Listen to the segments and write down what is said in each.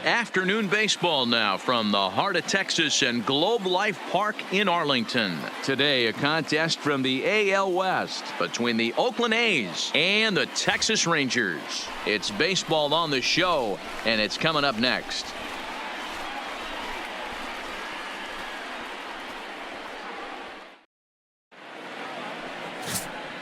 Afternoon baseball now from the heart of Texas and Globe Life Park in Arlington. Today, a contest from the AL West between the Oakland A's and the Texas Rangers. It's baseball on the show, and it's coming up next.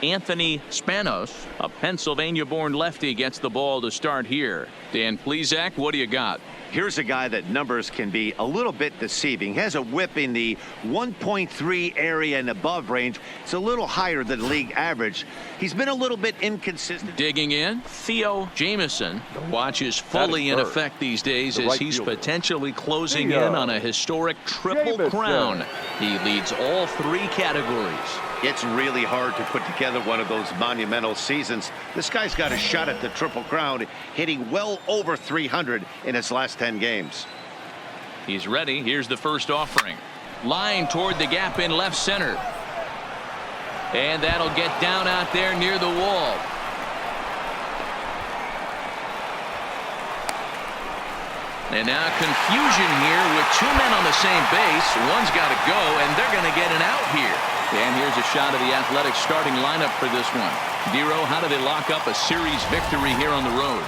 Anthony Spanos, a Pennsylvania-born lefty, gets the ball to start here. Dan Plesac, what do you got? Here's a guy that numbers can be a little bit deceiving. He has a whip in the 1.3 area and above range. It's a little higher than league average. He's been a little bit inconsistent. Digging in, Theo Jamieson. The watch is fully in effect these days as he's potentially closing in on a historic triple crown. He leads all three categories. It's really hard to put together one of those monumental seasons. This guy's got a shot at the Triple Crown, hitting well over 300 in his last 10 games. He's ready. Here's the first offering. Line toward the gap in left center. And that'll get down out there near the wall. And now confusion here with two men on the same base. One's got to go, and they're going to get an out here. And here's a shot of the Athletics starting lineup for this one. Dero, how do they lock up a series victory here on the road?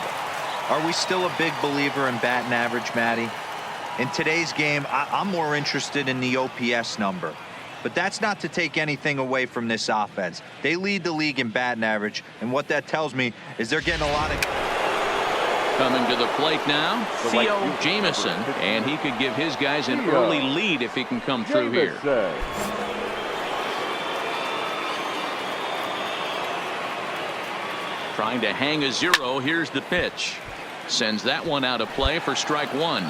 Are we still a big believer in batting average, Matty? In today's game, I'm more interested in the OPS number. But that's not to take anything away from this offense. They lead the league in batting average, and what that tells me is they're getting a lot of... Coming to the plate now, Theo Jamieson, and he could give his guys an early lead if he can come through here. Trying to hang a zero. Here's the pitch. Sends that one out of play for strike one.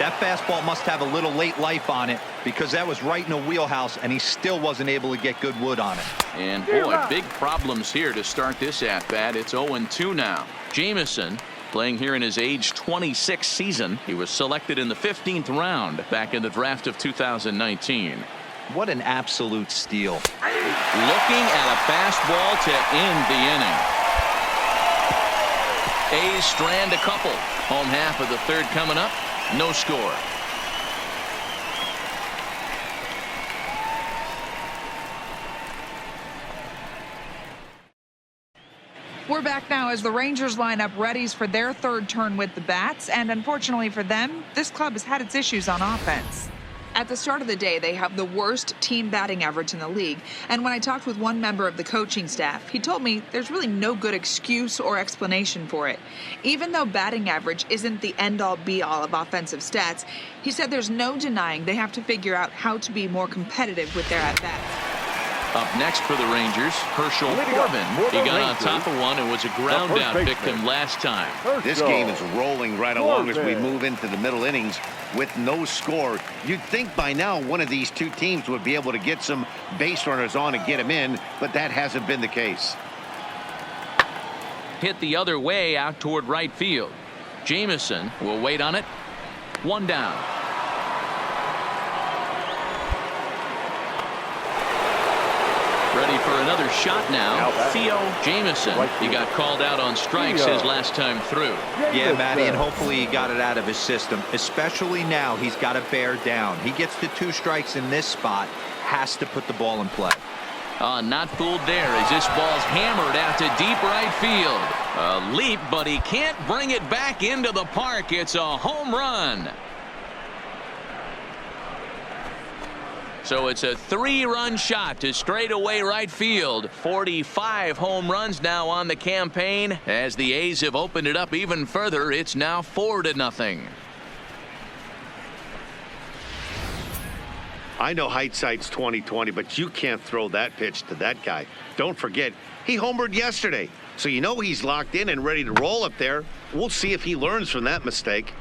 That fastball must have a little late life on it because that was right in the wheelhouse, and he still wasn't able to get good wood on it. And boy, big problems here to start this at-bat. It's 0-2 now. Jamieson playing here in his age 26 season. He was selected in the 15th round back in the draft of 2019. What an absolute steal. Looking at a fastball to end the inning. A's strand a couple. Home half of the third coming up. No score. We're back now as the Rangers line up readies for their third turn with the bats, and unfortunately for them, this club has had its issues on offense. At the start of the day, they have the worst team batting average in the league, and when I talked with one member of the coaching staff, he told me there's really no good excuse or explanation for it. Even though batting average isn't the end-all be-all of offensive stats, he said there's no denying they have to figure out how to be more competitive with their at-bats. Up next for the Rangers, Herschel Corbin. He got on top of one and was a ground-out victim last time. This game is rolling right along as we move into the middle innings with no score. You'd think by now one of these two teams would be able to get some base runners on and get them in, but that hasn't been the case. Hit the other way out toward right field. Jamieson will wait on it. One down. Ready for another shot now. Theo Jamieson. He got called out on strikes his last time through. Yeah, Matty, and hopefully he got it out of his system. Especially now, he's got to bear down. He gets the 2 strikes in this spot, has to put the ball in play. Not fooled there as this ball's hammered out to deep right field. A leap, but he can't bring it back into the park. It's a home run. So it's a 3-run shot to straightaway right field. 45 home runs now on the campaign. As the A's have opened it up even further, it's now 4-0. I know hindsight's 20/20, but you can't throw that pitch to that guy. Don't forget, he homered yesterday. So you know he's locked in and ready to roll up there. We'll see if he learns from that mistake.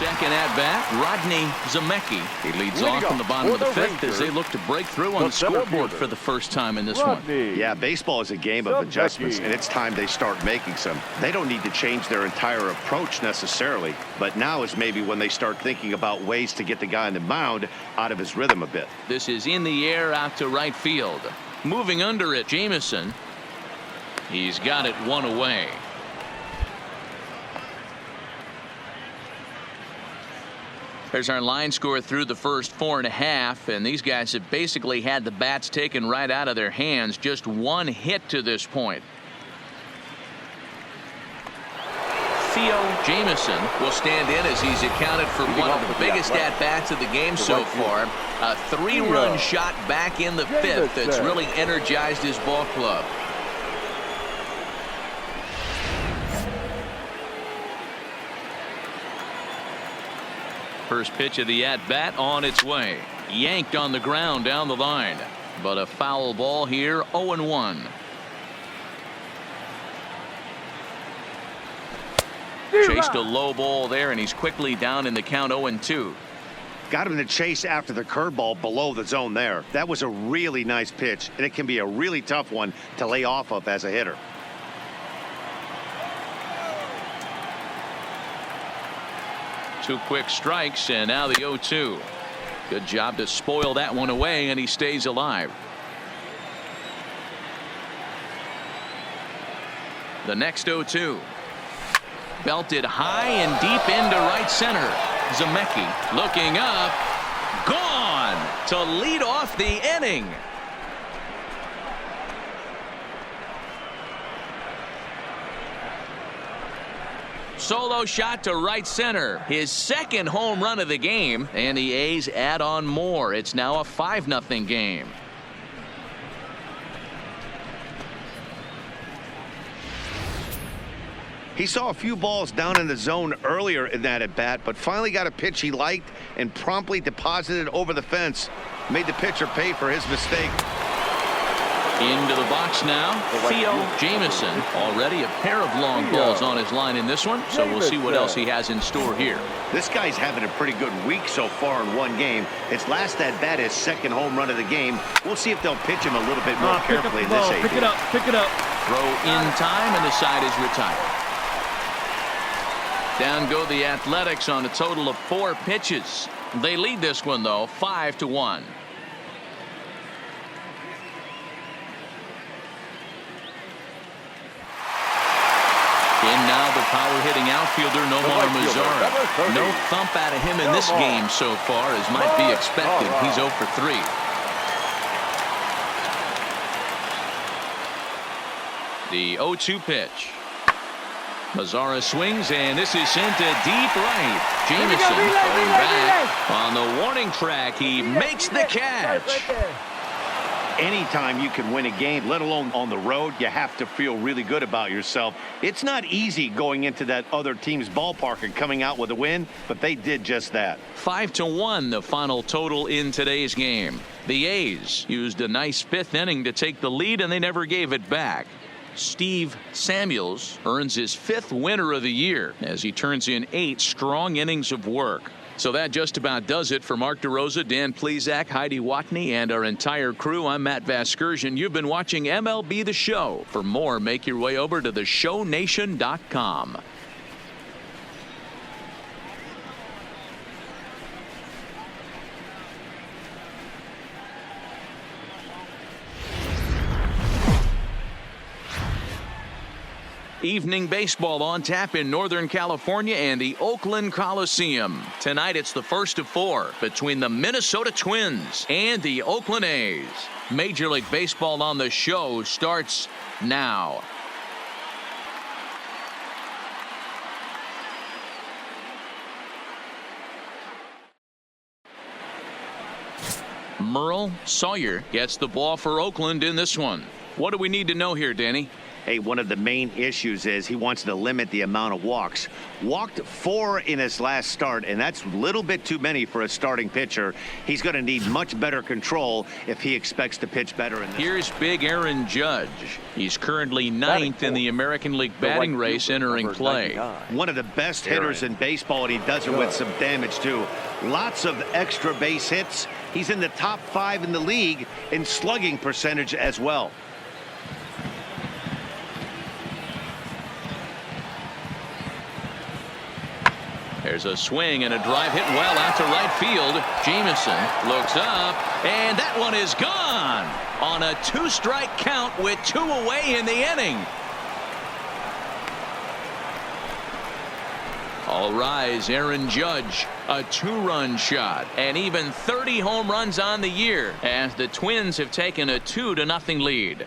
Second at bat, Rodney Zemecki. He leads off in the bottom of the fifth as they look to break through on the scoreboard for the first time in this one. Yeah, baseball is a game of adjustments, and it's time they start making some. They don't need to change their entire approach necessarily, but now is maybe when they start thinking about ways to get the guy on the mound out of his rhythm a bit. This is in the air out to right field. Moving under it, Jamieson. He's got it one away. There's our line score through the first 4.5, and these guys have basically had the bats taken right out of their hands. Just one hit to this point. Theo Jamieson will stand in as he's accounted for one of the biggest at-bats of the game so far. A 3-run shot back in the 5th that's really energized his ball club. First pitch of the at-bat on its way. Yanked on the ground down the line. But a foul ball here, 0-1. Chased a low ball there, and he's quickly down in the count 0-2. Got him to chase after the curveball below the zone there. That was a really nice pitch, and it can be a really tough one to lay off of as a hitter. Two quick strikes, and now the 0-2. Good job to spoil that one away, and he stays alive. The next 0-2. Belted high and deep into right center. Zemecki looking up. Gone to lead off the inning. Solo shot to right center. His second home run of the game, and the A's add on more. It's now a 5-0 game. He saw a few balls down in the zone earlier in that at bat, but finally got a pitch he liked and promptly deposited over the fence. Made the pitcher pay for his mistake. Into the box now, Theo Jamieson. Already a pair of long balls on his line in this one, so we'll see what else he has in store here. This guy's having a pretty good week so far in one game. His last at bat, his second home run of the game. We'll see if they'll pitch him a little bit more carefully in this AP. Pick it up, pick it up. Throw in time, and the side is retired. Down go the Athletics on a total of 4 pitches. They lead this one, though, 5-1. In now the power-hitting outfielder, Nomar Mazara. No thump out of him in this game so far, as might be expected. He's 0 for 3. The 0-2 pitch. Mazara swings, and this is sent to deep right. Jamieson going back on the warning track. He makes the catch. Anytime you can win a game, let alone on the road, you have to feel really good about yourself. It's not easy going into that other team's ballpark and coming out with a win, but they did just that. 5-1 the final total in today's game. The A's used a nice 5th inning to take the lead, and they never gave it back. Steve Samuels earns his 5th winner of the year as he turns in 8 strong innings of work. So that just about does it for Mark DeRosa, Dan Plesac, Heidi Watney, and our entire crew. I'm Matt Vasgersian. You've been watching MLB The Show. For more, make your way over to theshownation.com. Evening baseball on tap in Northern California and the Oakland Coliseum. Tonight it's the first of 4 between the Minnesota Twins and the Oakland A's. Major League Baseball on the show starts now. Merle Sawyer gets the ball for Oakland in this one. What do we need to know here, Danny? Hey, one of the main issues is he wants to limit the amount of walks. Walked 4 in his last start, and that's a little bit too many for a starting pitcher. He's going to need much better control if he expects to pitch better in this. Here's big Aaron Judge. He's currently 9th in the American League batting race entering play. One of the best hitters in baseball, and he does it with some damage, too. Lots of extra base hits. He's in the top 5 in the league in slugging percentage as well. There's a swing and a drive hit well out to right field. Jamieson looks up, and that one is gone on a 2-strike count with 2 away in the inning. All rise, Aaron Judge, a 2-run shot, and even 30 home runs on the year as the Twins have taken a 2-0 lead.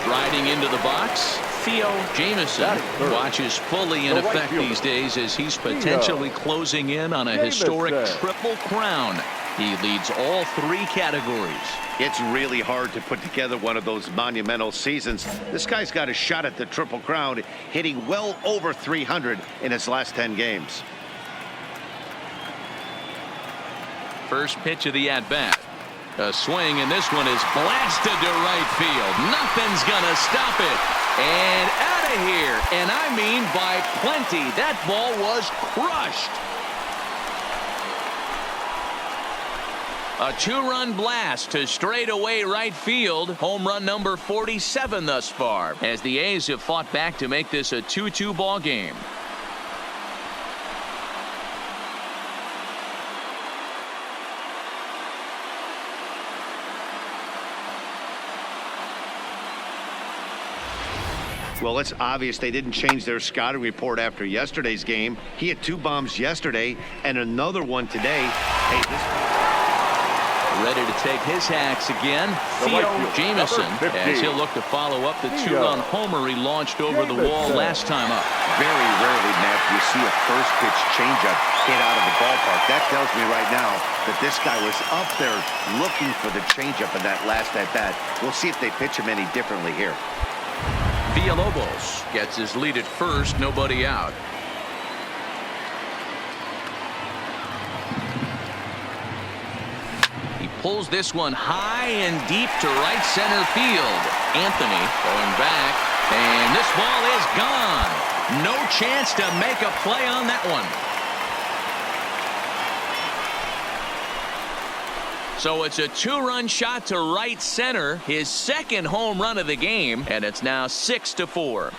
Striding into the box, Theo Jamison watches fully in effect these days as he's potentially closing in on a historic triple crown. He leads all 3 categories. It's really hard to put together one of those monumental seasons. This guy's got a shot at the triple crown, hitting well over 300 in his last 10 games. First pitch of the at-bat. A swing, and this one is blasted to right field. Nothing's gonna stop it. And out of here. And I mean by plenty. That ball was crushed. A 2-run blast to straightaway right field. Home run number 47 thus far, as the A's have fought back to make this a 2-2 ball game. Well, it's obvious they didn't change their scouting report after yesterday's game. He had 2 bombs yesterday and another one today. Hey, ready to take his hacks again, Theo Jamison, as he'll look to follow up the 2-run homer he launched over the wall last time up. Very rarely, Matt, you see a first pitch changeup hit out of the ballpark. That tells me right now that this guy was up there looking for the changeup in that last at-bat. We'll see if they pitch him any differently here. Villalobos gets his lead at first, nobody out. He pulls this one high and deep to right center field. Anthony going back, and this ball is gone. No chance to make a play on that one. So it's a 2-run shot to right center, his second home run of the game, and it's now 6-4.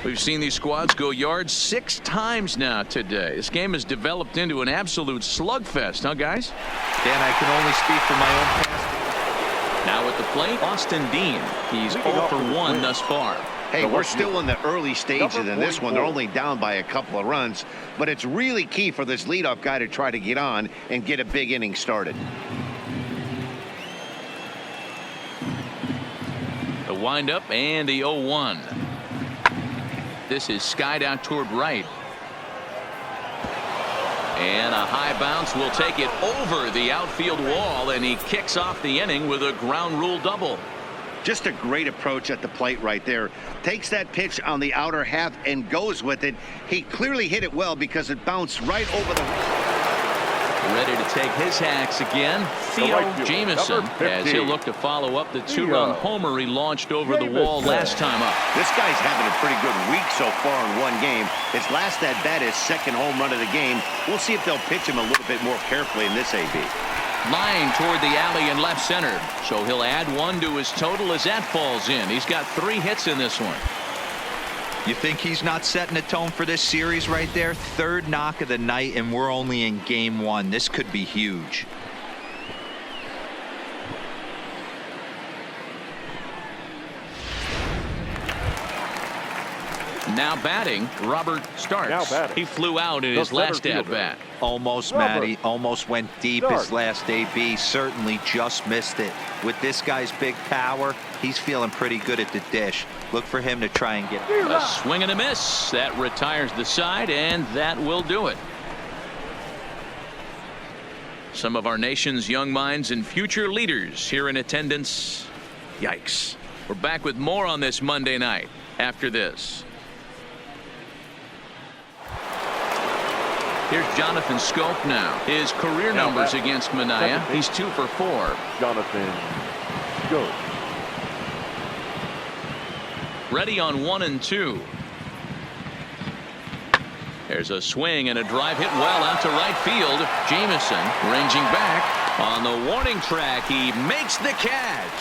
We've seen these squads go yards 6 times now today. This game has developed into an absolute slugfest, huh, guys? Dan, I can only speak for my own past. Now at the plate, Austin Dean. He's 0 for 1 thus far. Hey, we're still in the early stages in this one. They're only down by a couple of runs, but it's really key for this leadoff guy to try to get on and get a big inning started. The windup and the 0-1. This is skied out toward right. And a high bounce will take it over the outfield wall, and he kicks off the inning with a ground rule double. Just a great approach at the plate right there. Takes that pitch on the outer half and goes with it. He clearly hit it well because it bounced right over the... Ready to take his hacks again, Theo Jamison, as he'll look to follow up the 2-run homer he launched over the wall last time up. This guy's having a pretty good week so far in one game. His last at-bat is second home run of the game. We'll see if they'll pitch him a little bit more carefully in this AB. Line toward the alley in left center, so he'll add 1 to his total as that falls in. He's got 3 hits in this one. You think he's not setting a tone for this series right there? 3rd knock of the night, and we're only in game 1. This could be huge. Now batting, Robert Starks. He flew out in his last at-bat. Almost, Matty. Almost went deep his last AB. Certainly just missed it. With this guy's big power, he's feeling pretty good at the dish. Look for him to try and get it. A swing and a miss. That retires the side, and that will do it. Some of our nation's young minds and future leaders here in attendance. Yikes. We're back with more on this Monday night after this. Here's Jonathan Scope now. His career numbers against Minaya. He's 2 for 4. Jonathan Scope. Ready on 1 and 2. There's a swing and a drive hit well out to right field. Jamison ranging back on the warning track. He makes the catch.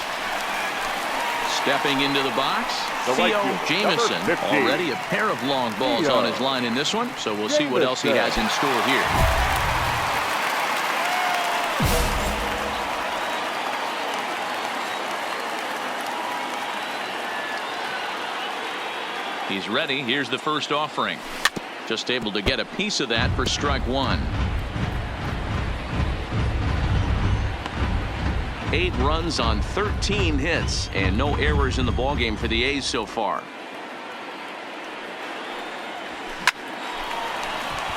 Stepping into the box, Theo Jamison. Already a pair of long balls on his line in this one, so we'll see what else he has in store here. He's ready. Here's the first offering. Just able to get a piece of that for strike one. 8 runs on 13 hits and no errors in the ballgame for the A's so far.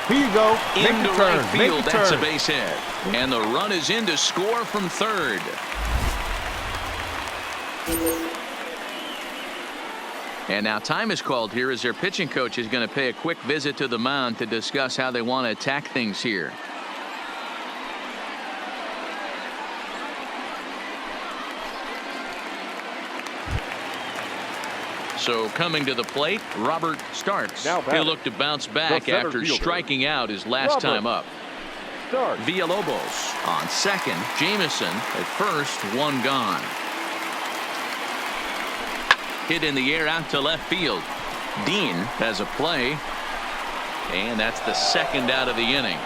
Here you go. Into right field. That's a base hit. And the run is in to score from third. And now time is called here as their pitching coach is going to pay a quick visit to the mound to discuss how they want to attack things here. So coming to the plate, Robert Starks. He'll look to bounce back after striking out his last time up. Villalobos on second. Jamison at first, 1 gone. Hit in the air out to left field. Dean has a play, and that's the second out of the inning.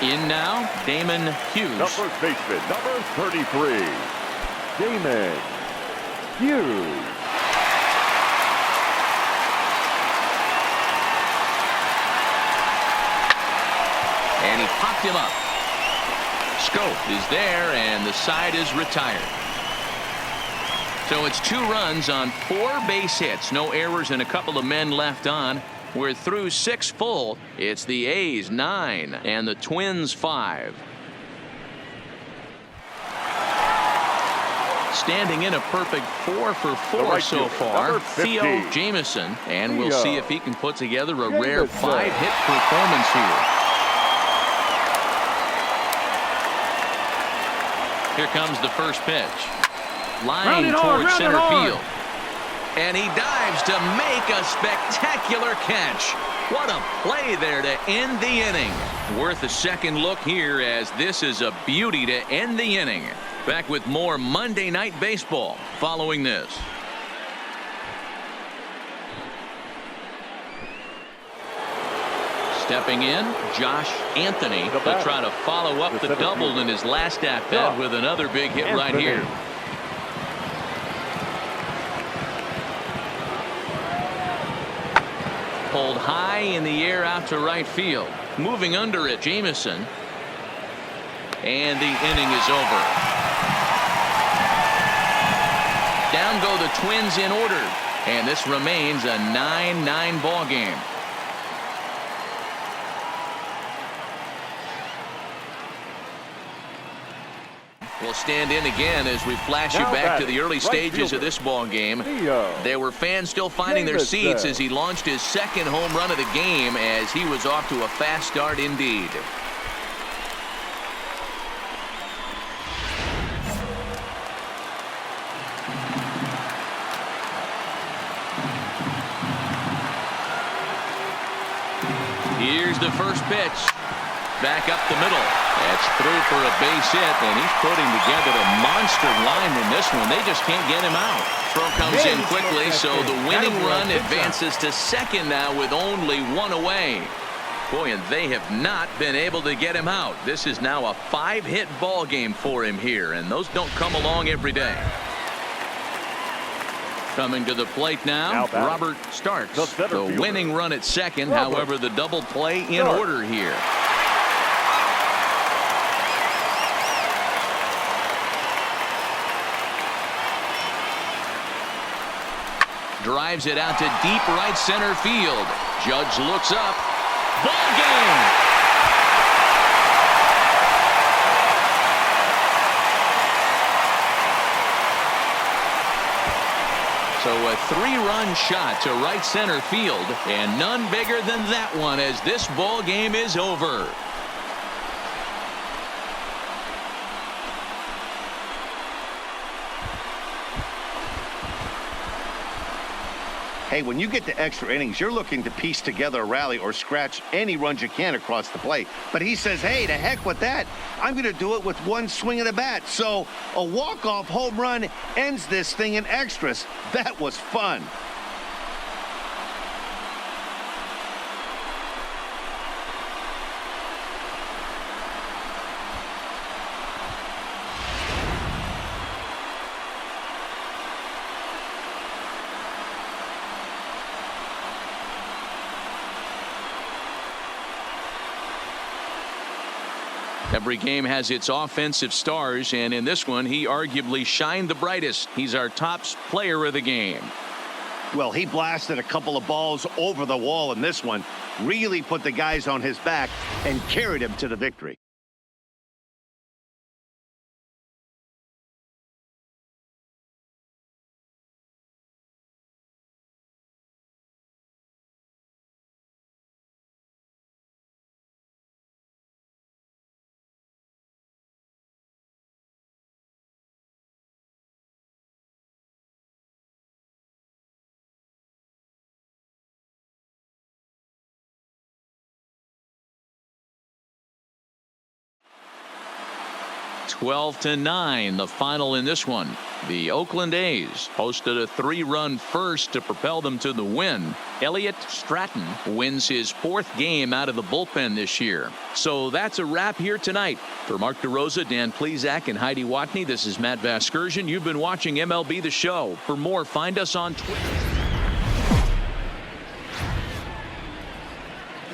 In now, Damon Hughes. The first baseman, number 33, Damon Hughes. And he popped him up. Scope is there, and the side is retired. So it's 2 runs on 4 base hits. No errors and a couple of men left on. We're through 6 full. It's the A's 9 and the Twins 5. Standing in a perfect 4 for 4 so far, Theo Jamison, and we'll see if he can put together a rare 5-hit performance here. Here comes the first pitch. Line towards center field. And he dives to make a spectacular catch. What a play there to end the inning. Worth a second look here, as this is a beauty to end the inning. Back with more Monday Night Baseball following this. Stepping in, Josh Anthony will try to follow up the double in his last at-bat with another big hit right here. Pulled high in the air out to right field. Moving under it, Jamison. And the inning is over. Down go the Twins in order. And this remains a 9-9 ball game. We'll stand in again as we flash you back to the early stages of this ball game. There were fans still finding their seats as he launched his second home run of the game, as he was off to a fast start indeed. Here's the first pitch. Back up the middle. That's through for a base hit, and he's putting together a monster line in this one. They just can't get him out. Throw comes in quickly, so the winning run advances to second now with only 1 away. Boy, and they have not been able to get him out. This is now a 5-hit ball game for him here, and those don't come along every day. Coming to the plate now, Robert Starks. The winning run at second, however, the double play in order here. Drives it out to deep right center field. Judge looks up. Ball game. So a 3-run shot to right center field, and none bigger than that one as this ball game is over. Hey, when you get to extra innings, you're looking to piece together a rally or scratch any runs you can across the plate. But he says, hey, to heck with that. I'm going to do it with one swing of the bat. So a walk-off home run ends this thing in extras. That was fun. Every game has its offensive stars, and in this one, he arguably shined the brightest. He's our top player of the game. Well, he blasted a couple of balls over the wall in this one, really put the guys on his back and carried him to the victory. (12-9) the final in this one. The Oakland A's posted a 3-run first to propel them to the win. Elliott Stratton wins his 4th game out of the bullpen this year. So that's a wrap here tonight. For Mark DeRosa, Dan Plesac, and Heidi Watney, this is Matt Vasgersian. You've been watching MLB The Show. For more, find us on Twitter.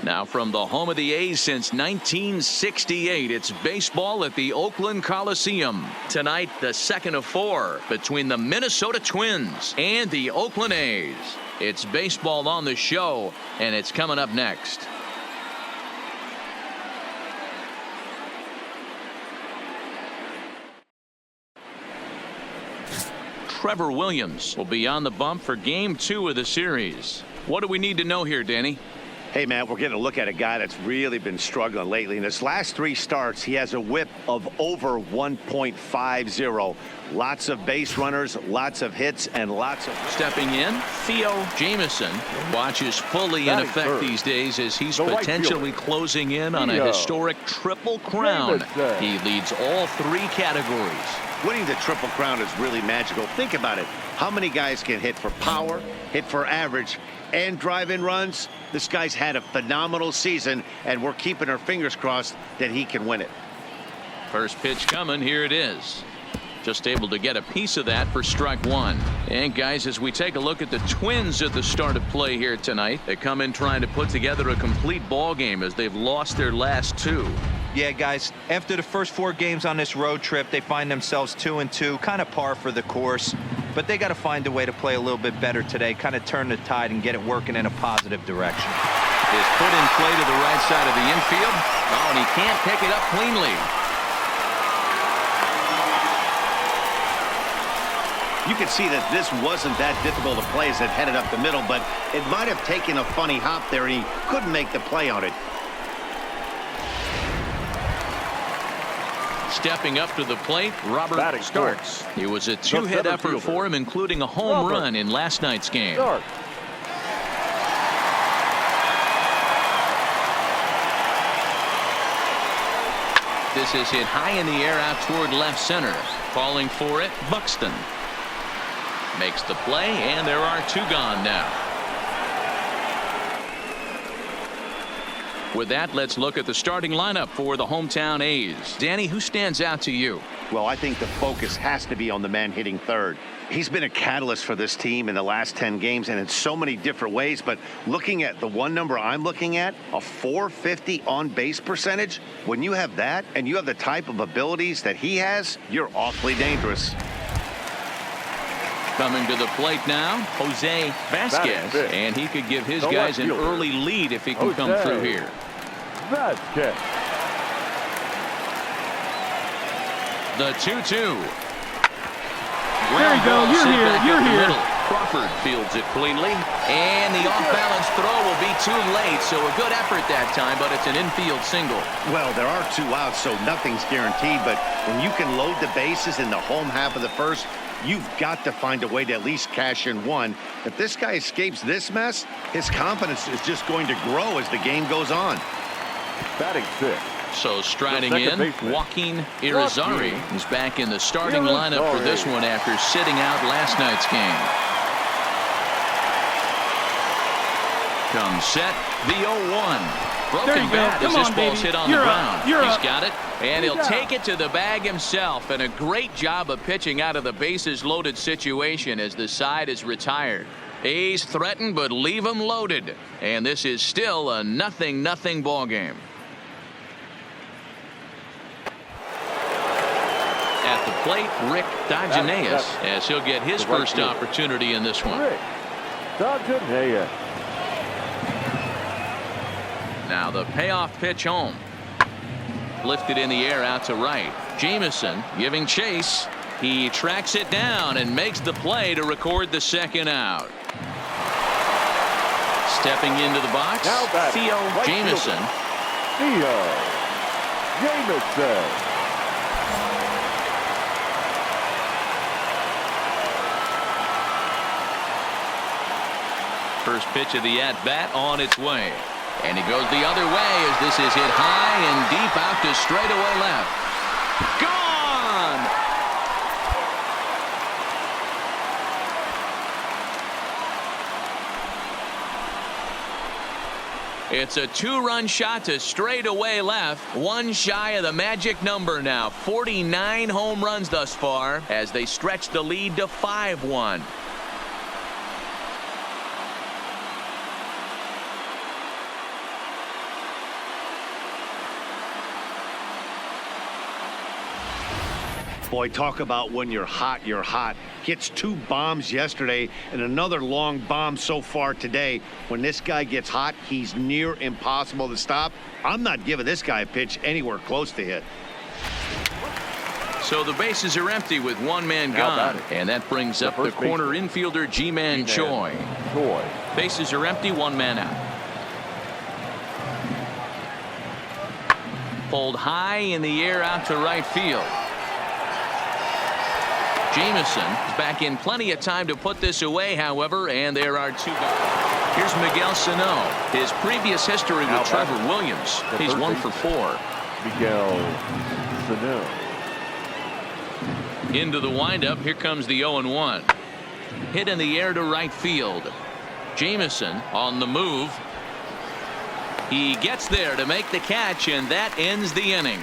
Now from the home of the A's since 1968, it's baseball at the Oakland Coliseum. Tonight, the second of 4 between the Minnesota Twins and the Oakland A's. It's baseball on the show, and it's coming up next. Trevor Williams will be on the bump for Game 2 of the series. What do we need to know here, Danny? Hey, man, we're getting a look at a guy that's really been struggling lately. In his last 3 starts, he has a whip of over 1.50. Lots of base runners, lots of hits, and lots of... Stepping in, Theo Jamison. Watch is fully in effect these days as he's potentially closing in on a historic triple crown. He leads all 3 categories. Winning the Triple Crown is really magical. Think about it. How many guys can hit for power, hit for average, and drive in runs? This guy's had a phenomenal season, and we're keeping our fingers crossed that he can win it. First pitch coming. Here it is. Just able to get a piece of that for strike 1. And guys, as we take a look at the Twins at the start of play here tonight, they come in trying to put together a complete ball game as they've lost their last 2. Yeah, guys, after the first 4 games on this road trip, they find themselves 2-2, kind of par for the course. But they got to find a way to play a little bit better today, kind of turn the tide and get it working in a positive direction. Is put in play to the right side of the infield. Oh, and he can't pick it up cleanly. You can see that this wasn't that difficult to play as it headed up the middle, but it might have taken a funny hop there, and he couldn't make the play on it. Stepping up to the plate, Robert Starks. It was a 2-hit effort for him, including a home run in last night's game. This is hit high in the air out toward left center. Calling for it, Buxton. Makes the play, and there are 2 gone now. With that, let's look at the starting lineup for the hometown A's. Danny, who stands out to you? Well, I think the focus has to be on the man hitting third. He's been a catalyst for this team in the last 10 games and in so many different ways. But looking at the one number I'm looking at, a .450 on-base percentage, when you have that and you have the type of abilities that he has, you're awfully dangerous. Coming to the plate now, Jose Vasquez, and he could give his guys an early lead if he can come through here. Vasquez. The 2-2. There you go. You're here. You're here. Crawford fields it cleanly, and the off-balance throw will be too late, so a good effort that time, but it's an infield single. Well, there are 2 outs, so nothing's guaranteed, but when you can load the bases in the home half of the first, You've got to find a way to at least cash in one. If this guy escapes this mess, his confidence is just going to grow as the game goes on. Batting 6. So striding The in, second baseman. Joaquin Irizarry is back in the starting lineup for this one after sitting out last night's game. Comes set, the 0-1. Broken bat as this ball's hit on the ground. He's got it, and he'll take it to the bag himself. And a great job of pitching out of the bases loaded situation as the side is retired. A's threaten, but leave them loaded. And this is still a 0-0 ball game. At the plate, Rick Dageneas, as he'll get his first opportunity in this one. Rick Dageneas. Now the payoff pitch home. Lifted in the air out to right. Jamison giving chase. He tracks it down and makes the play to record the second out. Stepping into the box, Theo Jamison. Theo Jamison. First pitch of the at-bat on its way. And he goes the other way as this is hit high and deep out to straightaway left. Gone! It's a 2-run shot to straightaway left. One shy of the magic number now. 49 home runs thus far as they stretch the lead to 5-1. Boy, talk about when you're hot, you're hot. Hits 2 bombs yesterday and another long bomb so far today. When this guy gets hot, he's near impossible to stop. I'm not giving this guy a pitch anywhere close to hit. So the bases are empty with one man gone. And that brings up the corner infielder, Ji-Man Choi. Bases are empty, one man out. Pulled high in the air out to right field. Jamison is back in plenty of time to put this away, however, and there are 2 guys. Here's Miguel Sano. His previous history with Trevor Williams. He's 1 for 4. Miguel Sano. Into the windup. Here comes the 0-1. Hit in the air to right field. Jamison on the move. He gets there to make the catch, and that ends the inning.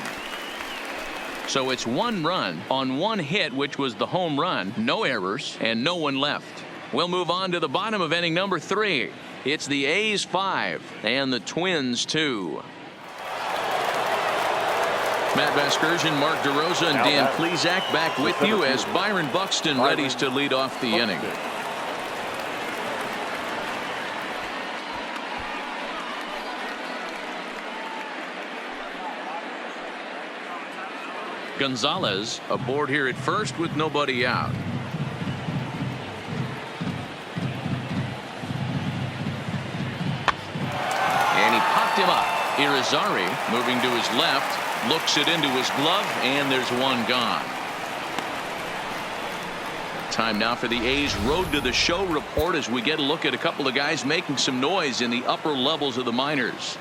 So it's 1 run on 1 hit, which was the home run. No errors and no one left. We'll move on to the bottom of inning number 3. It's the A's 5 and the Twins 2. Matt Vasgersian, Mark DeRosa, and Dan Plesac back with you as Byron Buxton readies to lead off the inning. Gonzalez aboard here at first with nobody out. And he popped him up. Irizarry moving to his left, looks it into his glove, and there's 1 gone. Time now for the A's Road to the Show report as we get a look at a couple of guys making some noise in the upper levels of the minors.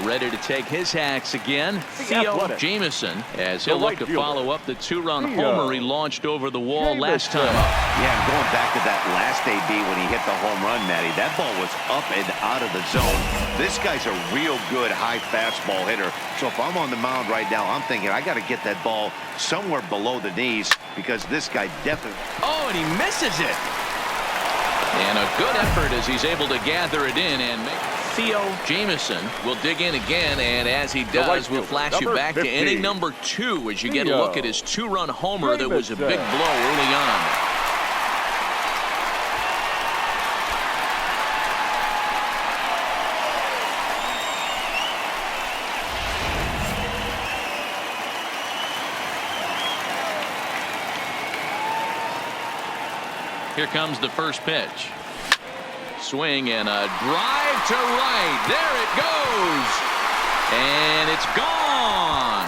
Ready to take his hacks again, Theo Jamison, as he'll look to follow up the 2-run homer he launched over the wall last time up. Yeah, and going back to that last AB when he hit the home run, Matty, that ball was up and out of the zone. This guy's a real good high fastball hitter. So if I'm on the mound right now, I'm thinking I got to get that ball somewhere below the knees because this guy definitely. Oh, and he misses it. And a good effort as he's able to gather it in and make. Theo Jamison will dig in again, and as he does, we'll flash you back to inning number 2 as you get a look at his 2-run homer that was a big blow early on. Here comes the first pitch. Swing and a drive to right. There it goes. And it's gone.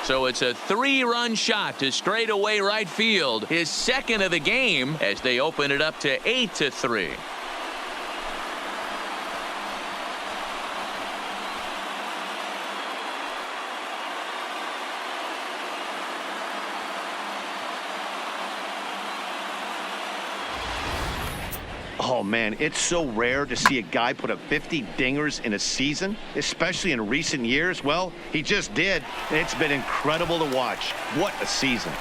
So it's a 3-run shot to straightaway right field. His second of the game as they open it up to 8-3. Oh, man, it's so rare to see a guy put up 50 dingers in a season, especially in recent years. Well, he just did. It's been incredible to watch. What a season.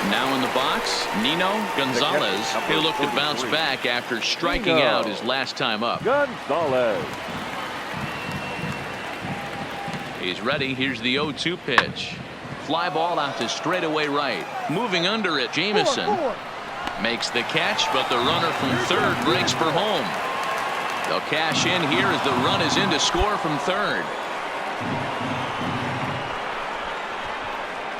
Now in the box, Nino Gonzalez. He'll look to bounce back after striking out his last time up. Gonzalez. He's ready. Here's the 0-2 pitch. Fly ball out to straightaway right. Moving under it, Jamison makes the catch, but the runner from third breaks for home. They'll cash in here as the run is in to score from third.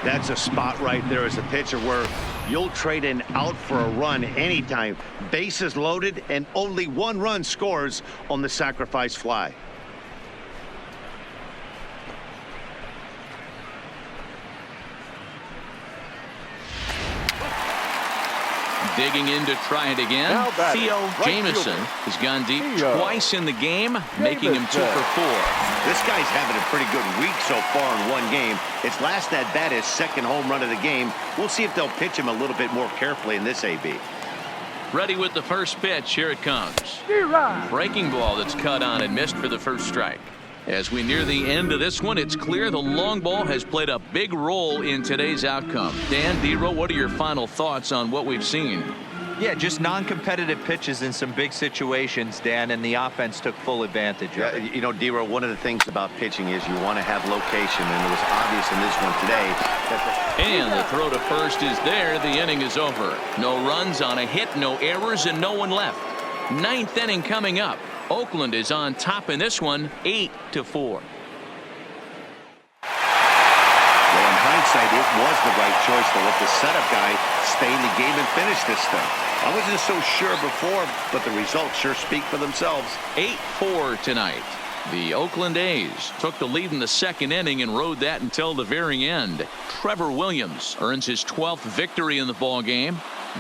That's a spot right there as a pitcher where you'll trade an out for a run anytime. Bases loaded and only one run scores on the sacrifice fly. Digging in to try it again. Theo Jamison has gone deep twice in the game, making him 2 for 4. This guy's having a pretty good week so far in one game. His last at bat, his second home run of the game. We'll see if they'll pitch him a little bit more carefully in this AB. Ready with the first pitch. Here it comes. Breaking ball that's cut on and missed for the first strike. As we near the end of this one, it's clear the long ball has played a big role in today's outcome. Dan, Dero, what are your final thoughts on what we've seen? Yeah, just non-competitive pitches in some big situations, Dan, and the offense took full advantage of it. You know, Dero, one of the things about pitching is you want to have location, and it was obvious in this one today. And the throw to first is there. The inning is over. No runs on a hit, no errors, and no one left. Ninth inning coming up. Oakland is on top in this one, 8-4. Well, in hindsight, it was the right choice to let the setup guy stay in the game and finish this thing. I wasn't so sure before, but the results sure speak for themselves. 8-4 tonight. The Oakland A's took the lead in the second inning and rode that until the very end. Trevor Williams earns his 12th victory in the ball game.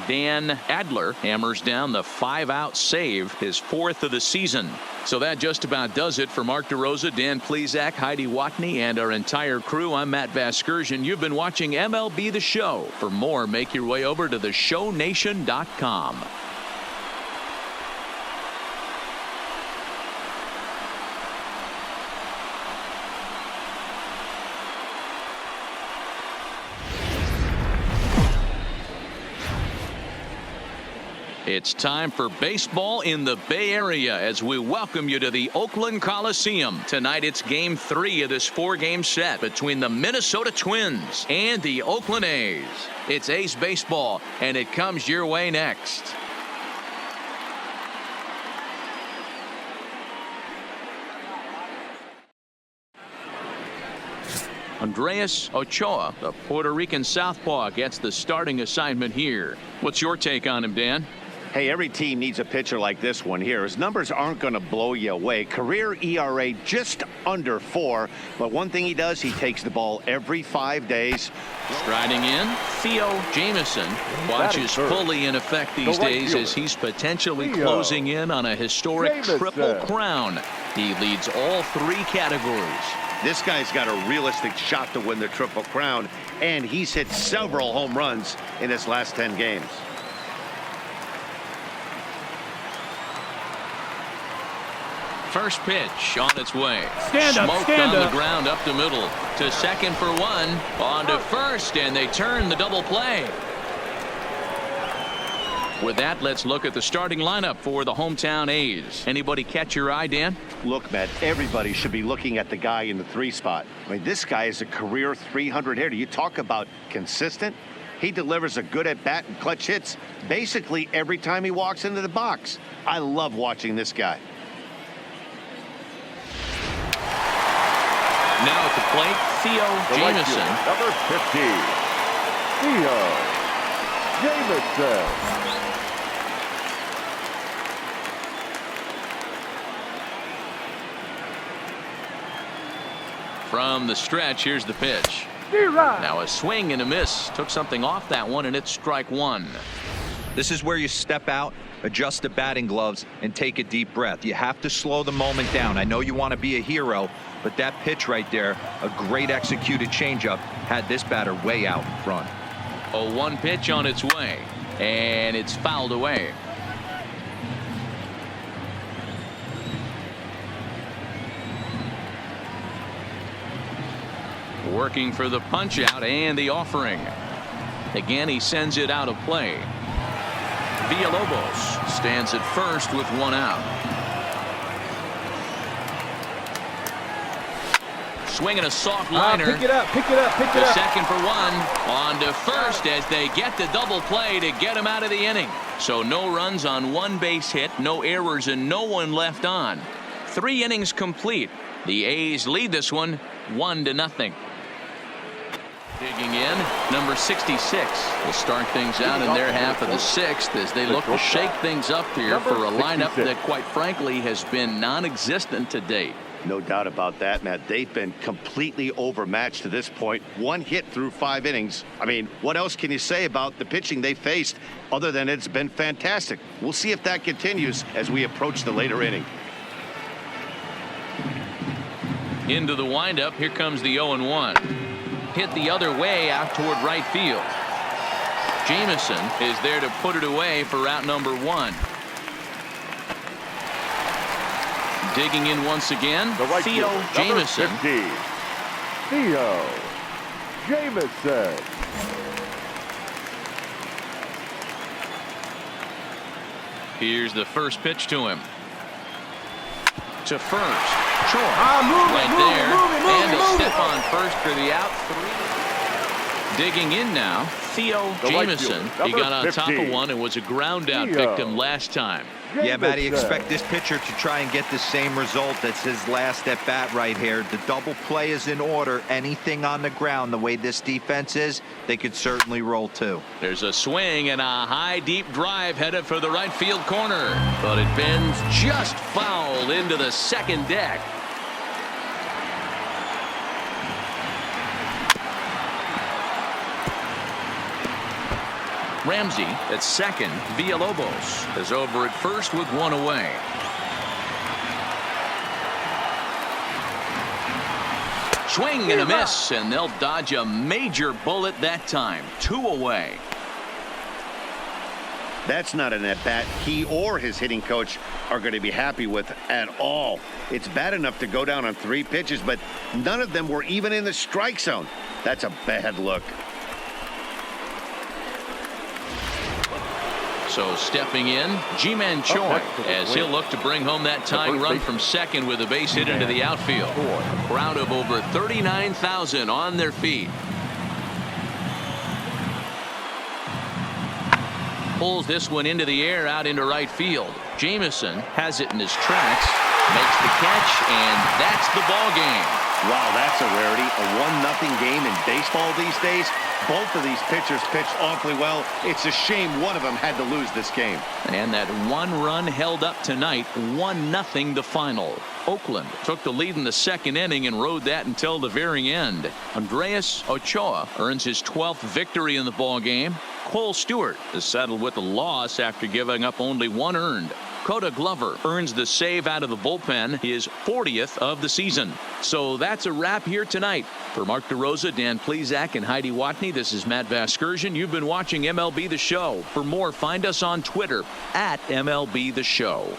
Dan Adler hammers down the 5-out save, his 4th of the season. So that just about does it for Mark DeRosa, Dan Plesac, Heidi Watney, and our entire crew. I'm Matt Vasgersian. You've been watching MLB The Show. For more, make your way over to theshownation.com. It's time for baseball in the Bay Area as we welcome you to the Oakland Coliseum. Tonight it's game 3 of this 4-game set between the Minnesota Twins and the Oakland A's. It's A's baseball, and it comes your way next. Andres Ochoa, the Puerto Rican southpaw, gets the starting assignment here. What's your take on him, Dan? Hey, every team needs a pitcher like this one here. His numbers aren't going to blow you away. Career ERA just under 4. But one thing he does, he takes the ball every 5 days. Striding in, Theo Jamison watches fully in effect these days as he's potentially closing in on a historic triple crown. He leads all 3 categories. This guy's got a realistic shot to win the Triple Crown, and he's hit several home runs in his last 10 games. First pitch on its way. Stand up, Smoked stand on up. the ground up the middle. To second for 1. On to first, and they turn the double play. With that, let's look at the starting lineup for the hometown A's. Anybody catch your eye, Dan? Look, Matt, everybody should be looking at the guy in the 3 spot. I mean, this guy is a career 300 hitter. You talk about consistent. He delivers a good at-bat and clutch hits basically every time he walks into the box. I love watching this guy. the plate, Theo The right Jameson. fielder, number 50, Theo Jameson. From the stretch, here's the pitch. Now a swing and a miss. Took something off that one, and it's strike one. This is where you step out, adjust the batting gloves, and take a deep breath. You have to slow the moment down. I know you want to be a hero, but that pitch right there, a great executed changeup, had this batter way out in front. A 1 pitch on its way, and it's fouled away. Working for the punch out and the offering. Again, he sends it out of play. Villalobos stands at first with 1 out. Swinging a soft liner. Pick it up, pick it up, pick it The up. second for 1. On to first as they get the double play to get him out of the inning. So no runs on 1 base hit, no errors, and no one left on. 3 innings complete. The A's lead this one 1-0. Digging in, number 66 will start things out in their half of the 6th as they look to shake things up here for a lineup that, quite frankly, has been non-existent to date. No doubt about that, Matt. They've been completely overmatched to this point. 1 hit through 5 innings. I mean, what else can you say about the pitching they faced other than it's been fantastic? We'll see if that continues as we approach the later inning. Into the windup, here comes the 0-1. Hit the other way out toward right field. Jameson is there to put it away for out number 1. Digging in once again, The right Theo fielder, Jameson. number 50, Theo Jameson. Here's the first pitch to him. To first. Chore. Move Right it, there. And he'll move it. step on first for the out. 3. Digging in now, Theo The right Jameson. fielder, He got on number top of 50, one and was a ground out Theo victim last time. Yeah, Matty, Jameson. expect this pitcher to try and get the same result that's his last at bat right here. The double play is in order. Anything on the ground, the way this defense is, they could certainly roll too. There's a swing and a high deep drive headed for the right field corner, but it bends just foul into the second deck. Ramsey at second. Villalobos is over at first with 1 away. Swing and a miss, and they'll dodge a major bullet that time. 2 away. That's not an at-bat he or his hitting coach are going to be happy with at all. It's bad enough to go down on 3 pitches, but none of them were even in the strike zone. That's a bad look. So stepping in, Ji-Man Choi, as he'll look to bring home that tying run from second with a base hit into the outfield. A crowd of over 39,000 on their feet. Pulls this one into the air out into right field. Jameson has it in his tracks, makes the catch, and that's the ball game. Wow, that's a rarity. A 1-0 game in baseball these days. Both of these pitchers pitched awfully well. It's a shame one of them had to lose this game. And that 1 run held up tonight, 1-0 the final. Oakland took the lead in the second inning and rode that until the very end. Andres Ochoa earns his 12th victory in the ball game. Cole Stewart is settled with a loss after giving up only 1 earned. Coda Glover earns the save out of the bullpen, his 40th of the season. So that's a wrap here tonight. For Mark DeRosa, Dan Plezak, and Heidi Watney, this is Matt Vasgersian. You've been watching MLB The Show. For more, find us on Twitter @MLB The Show.